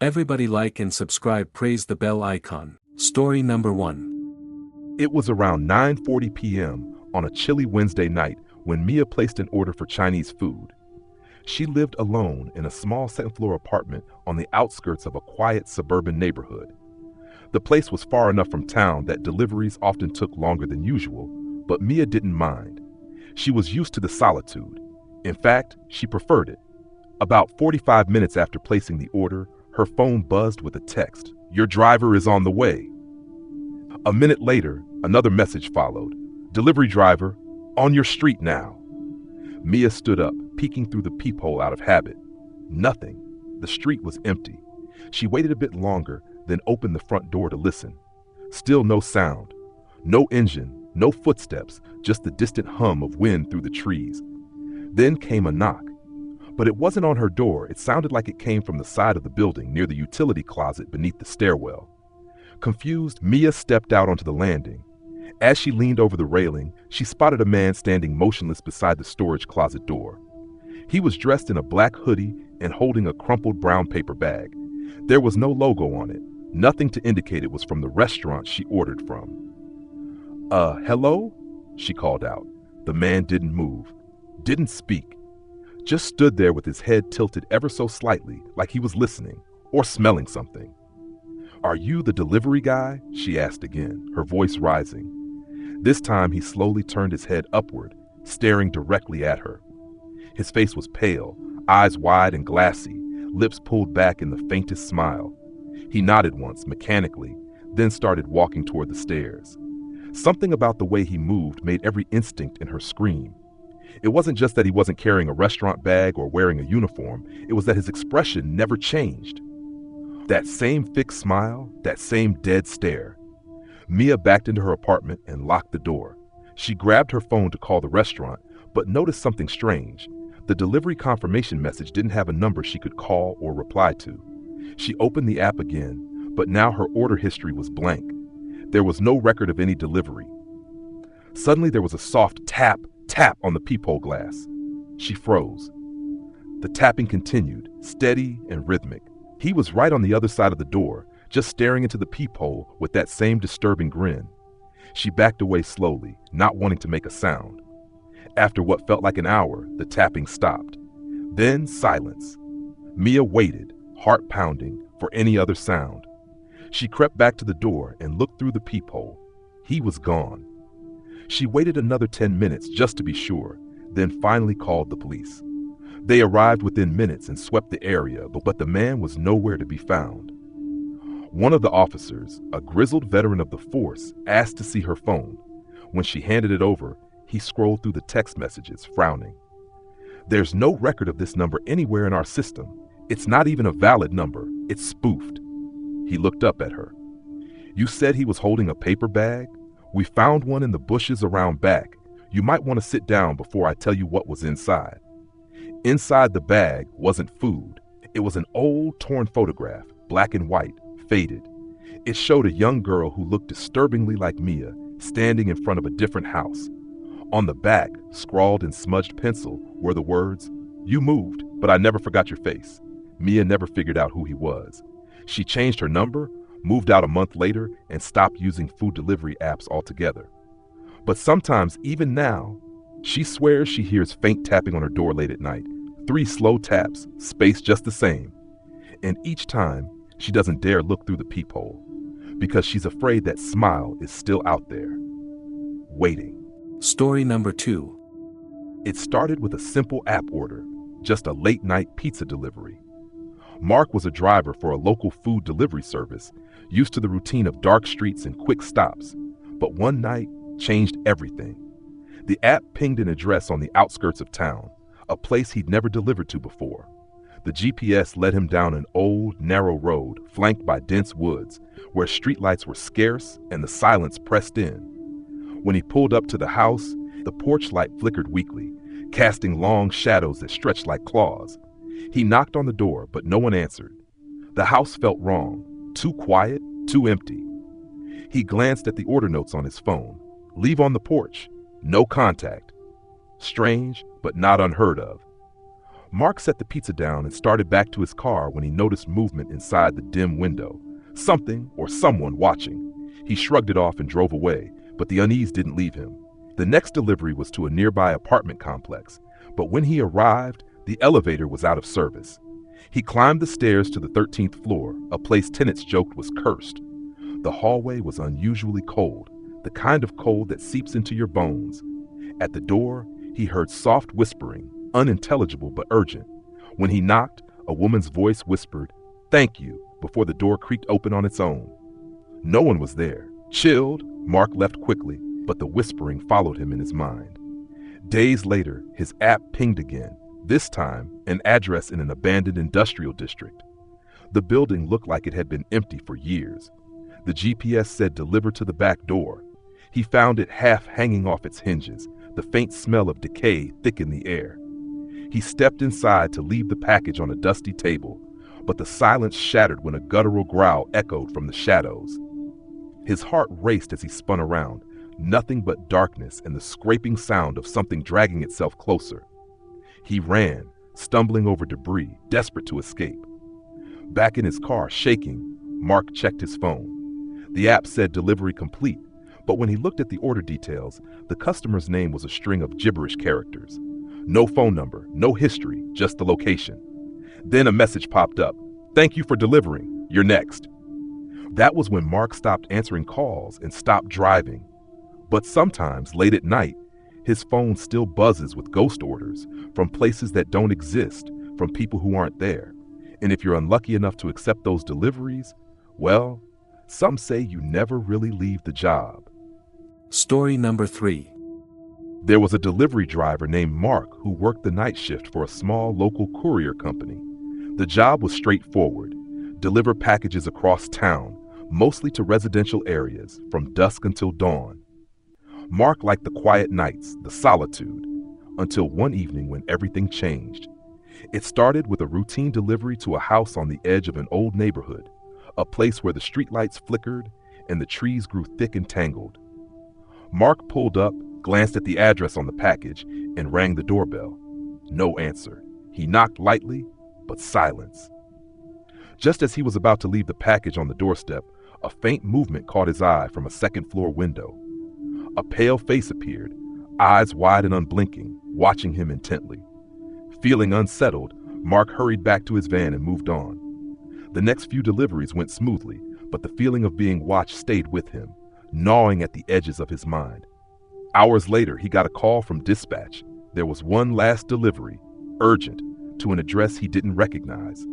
Everybody like and subscribe, praise the bell icon. Story number 1. It was around 9:40 p.m. on a chilly Wednesday night when Mia placed an order for Chinese food. She lived alone in a small second-floor apartment on the outskirts of a quiet suburban neighborhood. The place was far enough from town that deliveries often took longer than usual, but Mia didn't mind. She was used to the solitude. In fact, she preferred it. About 45 minutes after placing the order, her phone buzzed with a text. "Your driver is on the way." A minute later, another message followed. "Delivery driver, on your street now." Mia stood up, peeking through the peephole out of habit. Nothing. The street was empty. She waited a bit longer, then opened the front door to listen. Still no sound. No engine, no footsteps, just the distant hum of wind through the trees. Then came a knock. But it wasn't on her door. It sounded like it came from the side of the building near the utility closet beneath the stairwell. Confused, Mia stepped out onto the landing. As she leaned over the railing, she spotted a man standing motionless beside the storage closet door. He was dressed in a black hoodie and holding a crumpled brown paper bag. There was no logo on it, nothing to indicate it was from the restaurant she ordered from. Hello?" she called out. The man didn't move, didn't speak, just stood there with his head tilted ever so slightly, like he was listening or smelling something. "Are you the delivery guy?" she asked again, her voice rising. This time he slowly turned his head upward, staring directly at her. His face was pale, eyes wide and glassy, lips pulled back in the faintest smile. He nodded once, mechanically, then started walking toward the stairs. Something about the way he moved made every instinct in her scream. It wasn't just that he wasn't carrying a restaurant bag or wearing a uniform, it was that his expression never changed. That same fixed smile, that same dead stare. Mia backed into her apartment and locked the door. She grabbed her phone to call the restaurant, but noticed something strange. The delivery confirmation message didn't have a number she could call or reply to. She opened the app again, but now her order history was blank. There was no record of any delivery. Suddenly there was a soft tap on the peephole glass. She froze. The tapping continued, steady and rhythmic. He was right on the other side of the door, just staring into the peephole with that same disturbing grin. She backed away slowly, not wanting to make a sound. After what felt like an hour, the tapping stopped. Then silence. Mia waited, heart pounding, for any other sound. She crept back to the door and looked through the peephole. He was gone. She waited another 10 minutes just to be sure, then finally called the police. They arrived within minutes and swept the area, but the man was nowhere to be found. One of the officers, a grizzled veteran of the force, asked to see her phone. When she handed it over, he scrolled through the text messages, frowning. "There's no record of this number anywhere in our system. It's not even a valid number. It's spoofed." He looked up at her. "You said he was holding a paper bag? We found one in the bushes around back. You might want to sit down before I tell you what was inside." Inside the bag wasn't food. It was an old, torn photograph, black and white, faded. It showed a young girl who looked disturbingly like Mia, standing in front of a different house. On the back, scrawled in smudged pencil, were the words, "You moved, but I never forgot your face." Mia never figured out who he was. She changed her number, moved out a month later, and stopped using food delivery apps altogether. But sometimes, even now, she swears she hears faint tapping on her door late at night. 3 slow taps, spaced just the same. And each time, she doesn't dare look through the peephole, because she's afraid that Smile is still out there, waiting. Story number 2. It started with a simple app order, just a late-night pizza delivery. Mark was a driver for a local food delivery service, used to the routine of dark streets and quick stops. But one night changed everything. The app pinged an address on the outskirts of town, a place he'd never delivered to before. The GPS led him down an old, narrow road flanked by dense woods, where streetlights were scarce and the silence pressed in. When he pulled up to the house, the porch light flickered weakly, casting long shadows that stretched like claws. He knocked on the door, but no one answered. The house felt wrong, too quiet, too empty. He glanced at the order notes on his phone. Leave on the porch. No contact. Strange, but not unheard of. Mark set the pizza down and started back to his car when he noticed movement inside the dim window. Something or someone watching. He shrugged it off and drove away, but the unease didn't leave him. The next delivery was to a nearby apartment complex, but when he arrived, the elevator was out of service. He climbed the stairs to the 13th floor, a place tenants joked was cursed. The hallway was unusually cold, the kind of cold that seeps into your bones. At the door, he heard soft whispering, unintelligible but urgent. When he knocked, a woman's voice whispered, "Thank you," before the door creaked open on its own. No one was there. Chilled, Mark left quickly, but the whispering followed him in his mind. Days later, his app pinged again, this time an address in an abandoned industrial district. The building looked like it had been empty for years. The GPS said deliver to the back door. He found it half hanging off its hinges, the faint smell of decay thick in the air. He stepped inside to leave the package on a dusty table, but the silence shattered when a guttural growl echoed from the shadows. His heart raced as he spun around, nothing but darkness and the scraping sound of something dragging itself closer. He ran, stumbling over debris, desperate to escape. Back in his car, shaking, Mark checked his phone. The app said delivery complete, but when he looked at the order details, the customer's name was a string of gibberish characters. No phone number, no history, just the location. Then a message popped up. "Thank you for delivering. You're next." That was when Mark stopped answering calls and stopped driving. But sometimes, late at night, his phone still buzzes with ghost orders from places that don't exist, from people who aren't there. And if you're unlucky enough to accept those deliveries, well, some say you never really leave the job. Story number 3. There was a delivery driver named Mark who worked the night shift for a small local courier company. The job was straightforward: deliver packages across town, mostly to residential areas, from dusk until dawn. Mark liked the quiet nights, the solitude, until one evening when everything changed. It started with a routine delivery to a house on the edge of an old neighborhood, a place where the streetlights flickered and the trees grew thick and tangled. Mark pulled up, glanced at the address on the package, and rang the doorbell. No answer. He knocked lightly, but silence. Just as he was about to leave the package on the doorstep, a faint movement caught his eye from a second-floor window. A pale face appeared, eyes wide and unblinking, watching him intently. Feeling unsettled, Mark hurried back to his van and moved on. The next few deliveries went smoothly, but the feeling of being watched stayed with him, gnawing at the edges of his mind. Hours later, he got a call from dispatch. There was one last delivery, urgent, to an address he didn't recognize.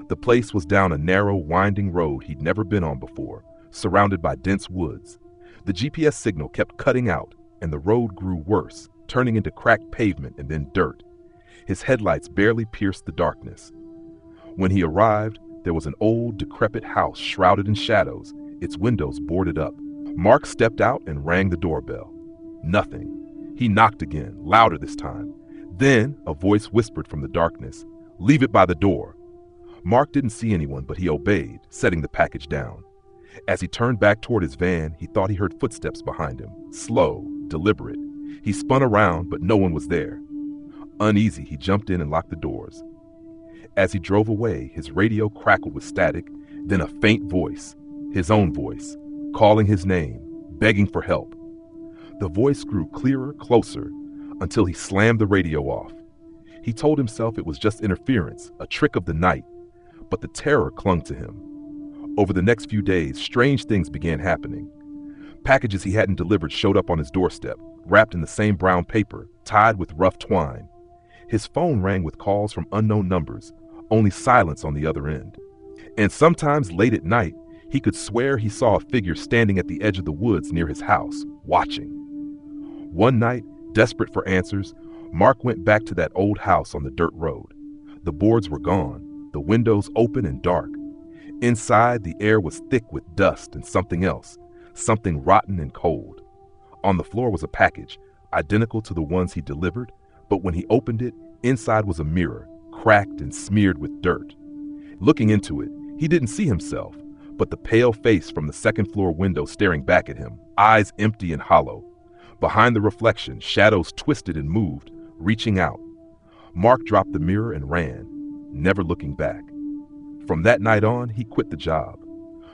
The place was down a narrow, winding road he'd never been on before, surrounded by dense woods. The GPS signal kept cutting out, and the road grew worse, turning into cracked pavement and then dirt. His headlights barely pierced the darkness. When he arrived, there was an old, decrepit house shrouded in shadows, its windows boarded up. Mark stepped out and rang the doorbell. Nothing. He knocked again, louder this time. Then a voice whispered from the darkness, "Leave it by the door." Mark didn't see anyone, but he obeyed, setting the package down. As he turned back toward his van, he thought he heard footsteps behind him, slow, deliberate. He spun around, but no one was there. Uneasy, he jumped in and locked the doors. As he drove away, his radio crackled with static, then a faint voice, his own voice, calling his name, begging for help. The voice grew clearer, closer, until he slammed the radio off. He told himself it was just interference, a trick of the night, but the terror clung to him. Over the next few days, strange things began happening. Packages he hadn't delivered showed up on his doorstep, wrapped in the same brown paper, tied with rough twine. His phone rang with calls from unknown numbers, only silence on the other end. And sometimes late at night, he could swear he saw a figure standing at the edge of the woods near his house, watching. One night, desperate for answers, Mark went back to that old house on the dirt road. The boards were gone, the windows open and dark. Inside, the air was thick with dust and something else, something rotten and cold. On the floor was a package, identical to the ones he delivered, but when he opened it, inside was a mirror, cracked and smeared with dirt. Looking into it, he didn't see himself, but the pale face from the second-floor window staring back at him, eyes empty and hollow. Behind the reflection, shadows twisted and moved, reaching out. Mark dropped the mirror and ran, never looking back. From that night on, he quit the job.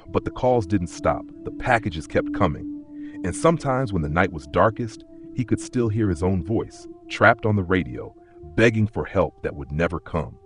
But the calls didn't stop. The packages kept coming. And sometimes when the night was darkest, he could still hear his own voice, trapped on the radio, begging for help that would never come.